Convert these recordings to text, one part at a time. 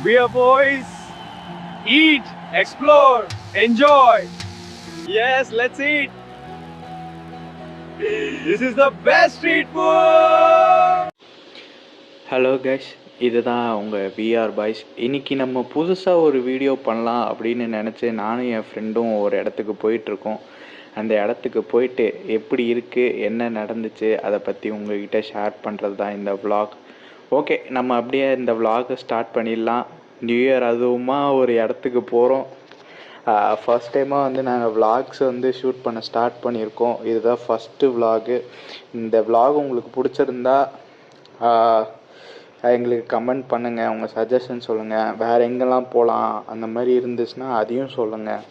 Beer boys, eat, explore, enjoy. Yes, let's eat. This is the best street food. Hello guys, இதுதான் உங்கள் VR boys. இன்றைக்கி நம்ம புதுசாக ஒரு வீடியோ பண்ணலாம் அப்படின்னு நினச்சி நானும் என் ஃப்ரெண்டும் ஒரு இடத்துக்கு போயிட்டுருக்கோம். அந்த இடத்துக்கு போயிட்டு எப்படி இருக்குது, என்ன நடந்துச்சு, அதை பற்றி உங்கள்கிட்ட ஷேர் பண்ணுறது தான் இந்த விலாக். ஓகே, நம்ம அப்படியே இந்த விலாகை ஸ்டார்ட் பண்ணிடலாம். நியூ இயர் அதுவுமா ஒரு இடத்துக்கு போகிறோம். ஃபஸ்ட் டைமாக வந்து நாங்கள் விலாக்ஸ் வந்து ஷூட் பண்ண ஸ்டார்ட் பண்ணியிருக்கோம். இதுதான் ஃபஸ்ட்டு விலாகு. இந்த விலாக் உங்களுக்கு பிடிச்சிருந்தா எங்களுக்கு கமெண்ட் பண்ணுங்கள், உங்கள் சஜஷன் சொல்லுங்கள். வேறு எங்கெல்லாம் போகலாம் அந்த மாதிரி இருந்துச்சுன்னா அதையும் சொல்லுங்கள்.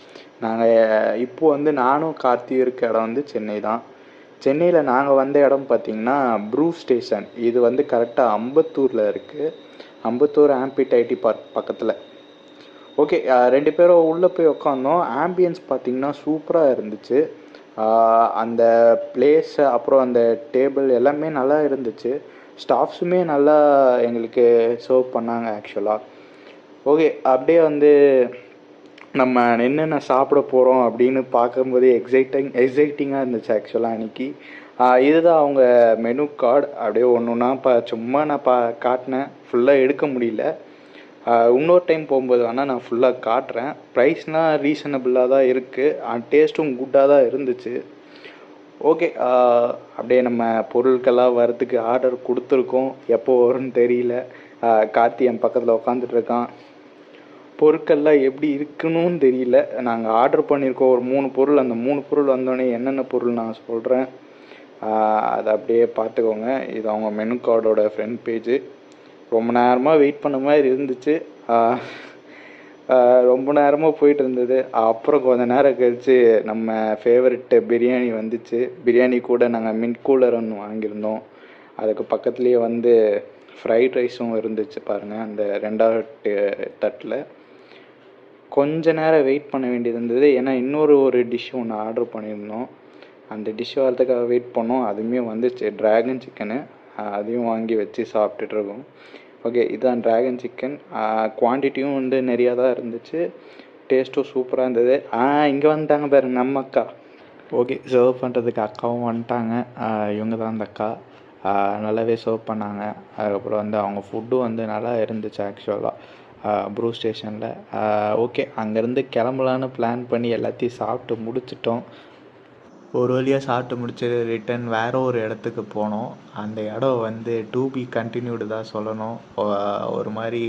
நாங்கள் இப்போது வந்து நானும் கார்த்தி இருக்க இடம் வந்து சென்னை தான். சென்னையில் நாங்கள் வந்த இடம் பார்த்திங்கன்னா ப்ரூ ஸ்டேஷன். இது வந்து கரெக்டாக அம்பத்தூரில் இருக்குது. அம்பத்தூர் ஆம்பிட் ஐடி பார்க் பக்கத்தில். ஓகே, 2 பேரும் உள்ளே போய் உட்காந்தோம். ஆம்பியன்ஸ் பார்த்திங்கன்னா சூப்பராக இருந்துச்சு. அந்த பிளேஸ் அப்புறம் அந்த டேபிள் எல்லாமே நல்லா இருந்துச்சு. ஸ்டாஃப்ஸுமே நல்லா எங்களுக்கு சர்வ் பண்ணாங்க ஆக்சுவலாக. ஓகே, அப்படியே வந்து நம்ம என்னென்ன சாப்பிட போகிறோம் அப்படின்னு பார்க்கும்போது எக்ஸைட்டிங்காக இருந்துச்சு ஆக்சுவலாக அன்றைக்கி. இதுதான் அவங்க மெனு கார்டு. அப்படியே ஒன்று ஒன்றா சும்மா நான் காட்டினேன். ஃபுல்லாக எடுக்க முடியல. இன்னொரு டைம் போகும்போது வேணால் நான் ஃபுல்லாக காட்டுறேன். ப்ரைஸ்னால் ரீசனபிளாக தான் இருக்குது. டேஸ்ட்டும் குட்டாக தான் இருந்துச்சு. ஓகே, அப்படியே நம்ம பொருட்கள்லாம் வரத்துக்கு ஆர்டர் கொடுத்துருக்கோம். எப்போ வரும்னு தெரியல. கார்த்தி என் பக்கத்தில் உட்காந்துட்ருக்கான். பொருட்கள்லாம் எப்படி இருக்குன்னு தெரியல. நாங்கள் ஆர்டர் பண்ணியிருக்கோம் ஒரு 3 பொருள். அந்த 3 பொருள் வந்தோடனே என்னென்ன பொருள் நான் சொல்கிறேன், அதை அப்படியே பார்த்துக்கோங்க. இது அவங்க மெனு கார்டோட ஃப்ரண்ட் பேஜு. ரொம்ப நேரமாக வெயிட் பண்ண மாதிரி இருந்துச்சு. ரொம்ப நேரமாக போயிட்டு இருந்தது. அப்புறம் கொஞ்ச நேரம் கழித்து நம்ம ஃபேவரெட்டு பிரியாணி வந்துச்சு. பிரியாணி கூட நாங்கள் மின்ட் கூலர் ஒன்று வாங்கியிருந்தோம். அதுக்கு பக்கத்துலேயே வந்து ஃப்ரைட் ரைஸும் இருந்துச்சு பாருங்கள் அந்த 2வது தட்டில். கொஞ்ச நேரம் வெயிட் பண்ண வேண்டியது இருந்தது. ஏன்னா ஒரு டிஷ் ஒன்று ஆர்டர் பண்ணியிருந்தோம். அந்த டிஷ் வரதுக்காக வெயிட் பண்ணோம். அதுவுமே வந்துச்சு, ட்ராகன் சிக்கனு. அதையும் வாங்கி வச்சு சாப்பிட்டுட்ருக்கோம். ஓகே, இதுதான் ட்ராகன் சிக்கன். குவான்டிட்டியும் வந்து நிறையா தான் இருந்துச்சு. டேஸ்ட்டும் சூப்பராக இருந்தது. இங்கே வந்துட்டாங்க பாருங்க நம்ம அக்கா. ஓகே, சர்வ் பண்ணுறதுக்கு அக்காவும் வந்துட்டாங்க. இவங்க தான் அந்த அக்கா. நல்லாவே சர்வ் பண்ணாங்க. அதுக்கப்புறம் வந்து அவங்க ஃபுட்டும் வந்து நல்லா இருந்துச்சு ஆக்சுவலாக ப்ரூ ஸ்டேஷனில். ஓகே, அங்கேருந்து கிளம்பலான்னு பிளான் பண்ணி எல்லாத்தையும் சாப்பிட்டு முடிச்சிட்டோம். ஒரு வழியாக சாப்பிட்டு முடிச்சுட்டு ரிட்டன் வேறு ஒரு இடத்துக்கு போனோம். அந்த இடம் வந்து டு பி கண்டினியூடு தான் சொல்லணும். ஒரு மாதிரி